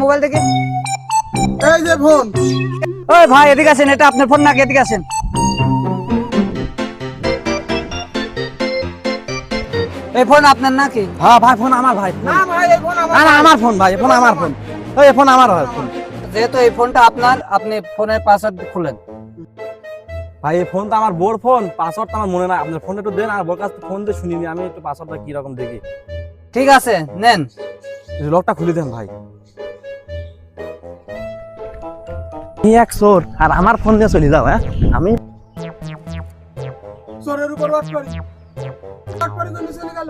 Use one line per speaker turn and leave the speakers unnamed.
Mobile দেখে
এই যে ফোন।
ওই ভাই এদিকে আসেন, এটা আপনার ফোন নাকি? এদিকে আসেন। এই ফোন আপনার নাকি?
হ্যাঁ ভাই, ফোন আমার ভাই।
না ভাই, এই ফোন আমার।
না আমার ফোন ভাই, ফোন আমার ফোন। এই ফোন আমার ফোন।
যেহেতু এই ফোনটা আপনার, আপনি ফোনের পাসওয়ার্ড খুলেন।
ভাই এই ফোন তো আমার বোর ফোন, পাসওয়ার্ডটা আমার মনে নাই। আপনার ফোন একটু দেন, আর বোর কাছ থেকে ফোন দিয়ে শুনিনি আমি, একটু পাসওয়ার্ডটা কি রকম দেখি।
ঠিক আছে, নেন।
লকটা খুলে দেন ভাই। কি এক চোর, আর আমার ফোন দিয়ে চলে যাও। হ্যাঁ আমি
চোরের উপর বাস করি, বাস করি করে চলে গেল।